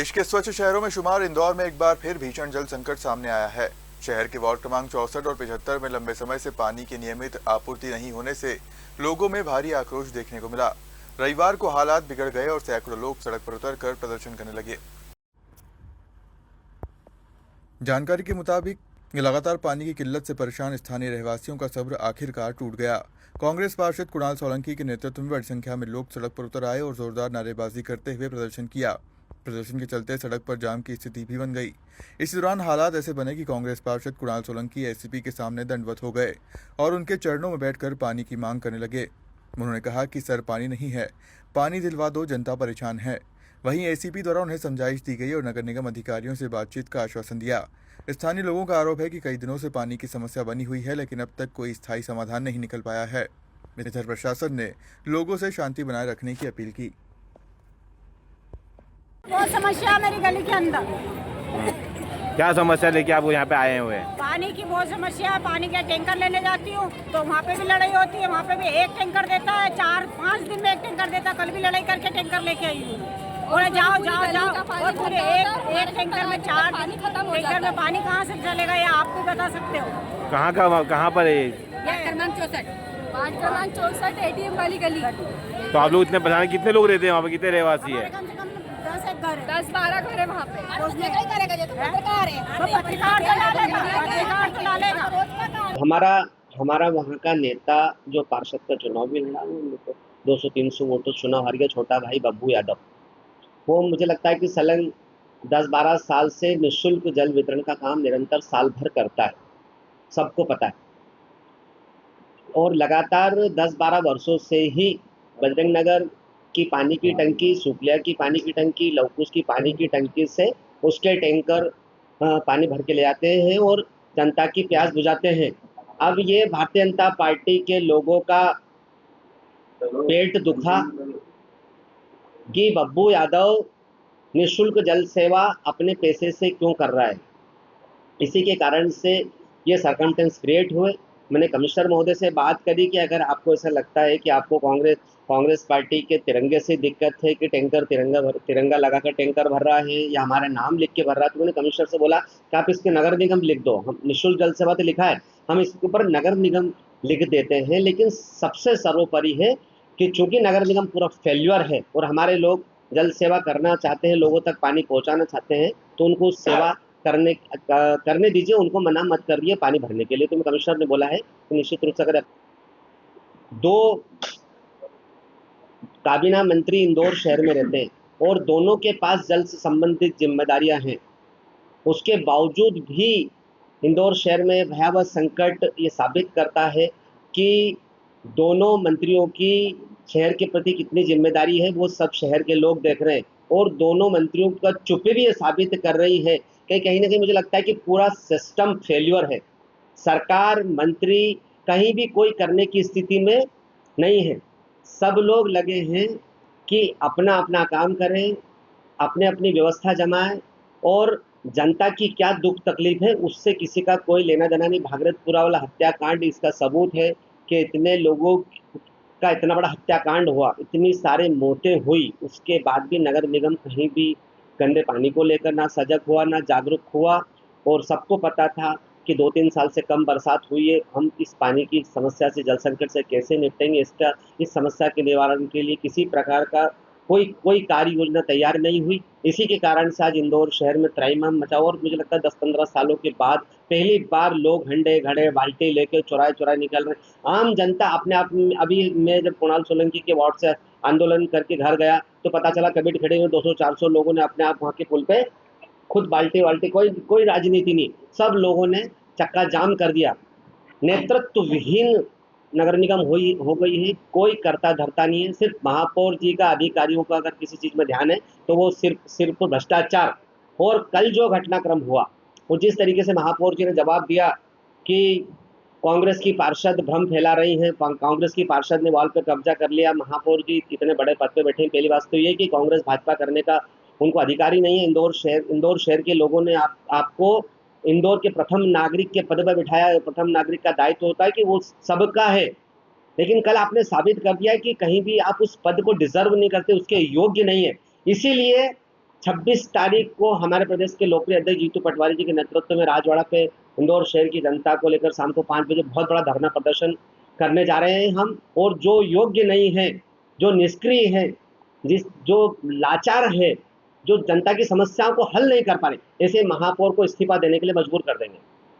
देश के स्वच्छ शहरों में शुमार इंदौर में एक बार फिर भीषण जल संकट सामने आया है। शहर के वार्ड क्रमांक 64 और 75 में लंबे समय से पानी की नियमित आपूर्ति नहीं होने से लोगों में भारी आक्रोश देखने को मिला। रविवार को हालात बिगड़ गए और सैकड़ों लोग सड़क पर उतरकर प्रदर्शन करने लगे। जानकारी के मुताबिक लगातार पानी की किल्लत से परेशान स्थानीय रहवासियों का सब्र आखिरकार टूट गया। कांग्रेस पार्षद कुणाल सोलंकी के नेतृत्व में बड़ी संख्या में लोग सड़क पर उतर आए और जोरदार नारेबाजी करते हुए प्रदर्शन किया। प्रदर्शन के चलते सड़क पर जाम की स्थिति भी बन गई। इस दौरान हालात ऐसे बने कि कांग्रेस पार्षद कुणाल सोलंकी एसीपी के सामने दंडवत हो गए और उनके चरणों में बैठकर पानी की मांग करने लगे। उन्होंने कहा कि सर पानी नहीं है, पानी दिलवा दो, जनता परेशान है। वहीं एसीपी द्वारा उन्हें समझाइश दी गई और नगर निगम अधिकारियों से बातचीत का आश्वासन दिया। स्थानीय लोगों का आरोप है कि कई दिनों से पानी की समस्या बनी हुई है, लेकिन अब तक कोई स्थायी समाधान नहीं निकल पाया है। इधर प्रशासन ने लोगों से शांति बनाए रखने की अपील की। बहुत समस्या है मेरी गली के अंदर। क्या समस्या लेके आप यहाँ पे आए हुए हैं? पानी की बहुत समस्या है। पानी का टैंकर लेने जाती हूँ तो वहाँ पे भी लड़ाई होती है। वहाँ पे भी एक टैंकर देता है, 4-5 दिन में एक टैंकर देता है। कल भी लड़ाई करके टैंकर लेके आई हूँ। और जाओ जाओ जाओ और पूरे एक टैंकर में 4 टैंकर में पानी कहाँ से चलेगा, ये आप भी बता सकते हो। कहाँ पर है? क्रमांक 64 ATM वाली गली। तो आप लोग इतने परेशान, कितने लोग रहते हैं वहाँ पे, कितने रहवासी है? कम से कम 10-12 घर है वहाँ पे। हमारा वहाँ का नेता जो पार्षद का चुनाव भी लड़ा, वो 200-300 वोटों चुनाव हार गया, छोटा भाई बब्बू यादव। वो मुझे लगता है कि सलंग 10-12 साल से निःशुल्क जल वितरण का काम निरंतर साल भर करता है, सबको पता है। और लगातार 10-12 वर्षों से ही बजरंग नगर की पानी की टंकी, सुखलिया की पानी की टंकी, लवकुश की पानी की टंकी से उसके टैंकर पानी भर के ले आते हैं और जनता की प्यास बुझाते हैं। अब ये भारतीय जनता पार्टी के लोगों का पेट दुखा कि बब्बू यादव निःशुल्क जल सेवा अपने पैसे से क्यों कर रहा है। इसी के कारण से ये सर्कमस्टेंस क्रिएट हुए। मैंने कमिश्नर महोदय से बात करी कि अगर आपको ऐसा लगता है कि आपको कांग्रेस पार्टी के तिरंगे से दिक्कत है कि टैंकर तिरंगा लगाकर टैंकर भर रहा है या हमारा नाम लिख के भर रहा है, तो मैंने कमिश्नर से बोला कि आप इसके नगर निगम लिख दो। हम निःशुल्क जल सेवा तो लिखा है, हम इसके ऊपर नगर निगम लिख देते हैं। लेकिन सबसे सर्वोपरि है कि चूंकि नगर निगम पूरा फेल्यूर है और हमारे लोग जल सेवा करना चाहते हैं, लोगों तक पानी पहुंचाना चाहते हैं, तो उनको सेवा करने दीजिए, उनको मना मत करिए पानी भरने के लिए। तो कमिश्नर ने बोला है कि निश्चित रूप से अगर 2 काबीना मंत्री इंदौर शहर में रहते हैं और दोनों के पास जल से संबंधित जिम्मेदारियां हैं, उसके बावजूद भी इंदौर शहर में भयावह संकट ये साबित करता है कि दोनों मंत्रियों की शहर के प्रति कितनी जिम्मेदारी है, वो सब शहर के लोग देख रहे हैं। और दोनों मंत्रियों का चुप्पी भी ये साबित कर रही है कि कहीं ना कहीं मुझे लगता है कि पूरा सिस्टम फेल्यूर है। सरकार, मंत्री कहीं भी कोई करने की स्थिति में नहीं है। सब लोग लगे हैं कि अपना अपना काम करें, अपने अपनी व्यवस्था जमाएं और जनता की क्या दुख तकलीफ है उससे किसी का कोई लेना देना नहीं। भागीरथपुरा वाला हत्याकांड इसका सबूत है कि इतने लोगों का इतना बड़ा हत्याकांड हुआ, इतनी सारे मौतें हुई, उसके बाद भी नगर निगम कहीं भी गंदे पानी को लेकर ना सजग हुआ, ना जागरूक हुआ। और सबको पता था कि 2-3 साल से कम बरसात हुई है, हम इस पानी की समस्या से, जल संकट से कैसे निपटेंगे। इस समस्या के निवारण के लिए किसी प्रकार का कोई कार्य योजना तैयार नहीं हुई। इसी के कारण से आज इंदौर शहर में त्राहिमाम मचा। और मुझे लगता है 10-15 सालों के बाद पहली बार लोग हंडे घड़े बाल्टी लेके चुराए निकल रहे। आम जनता अपने आप में, अभी मैं जब कुणाल सोलंकी के वार्ड से आंदोलन करके घर गया तो पता चला कमेटी खड़े हुए 200-400 लोगों ने अपने आप वहाँ के पुल पे खुद बाल्टी कोई राजनीति नहीं, सब लोगों ने चक्का जाम कर दिया। नेतृत्व विहीन नगर निगम हो गई है, कोई करता धरता नहीं है। सिर्फ महापौर जी का, अधिकारियों का अगर किसी चीज में ध्यान है तो वो सिर्फ भ्रष्टाचार। और कल जो घटनाक्रम हुआ, वो जिस तरीके से महापौर जी ने जवाब दिया कि कांग्रेस की पार्षद भ्रम फैला रही हैं, कांग्रेस की पार्षद ने वॉल पे कब्जा कर लिया। महापौर जी इतने बड़े पद पे बैठे हैं, पहली बात तो ये कि कांग्रेस भाजपा करने का उनको अधिकारी नहीं है। इंदौर शहर के लोगों ने आपको इंदौर के प्रथम नागरिक के पद पर बिठाया। प्रथम नागरिक का दायित्व होता है कि वो सबका है, लेकिन कल आपने साबित कर दिया कि कहीं भी आप उस पद को डिजर्व नहीं करते, उसके योग्य नहीं है। इसीलिए 26 तारीख को हमारे प्रदेश के लोकप्रिय अध्यक्ष जीतू पटवारी जी के नेतृत्व में राजवाड़ा पे इंदौर शहर की जनता को लेकर शाम को 5 बजे बहुत बड़ा धरना प्रदर्शन करने जा रहे हैं हम। और जो योग्य नहीं है, जो निष्क्रिय है, जो लाचार है, जो जनता की समस्याओं को हल नहीं कर पा रहे, ऐसे महापौर को इस्तीफा देने के लिए मजबूर कर देंगे।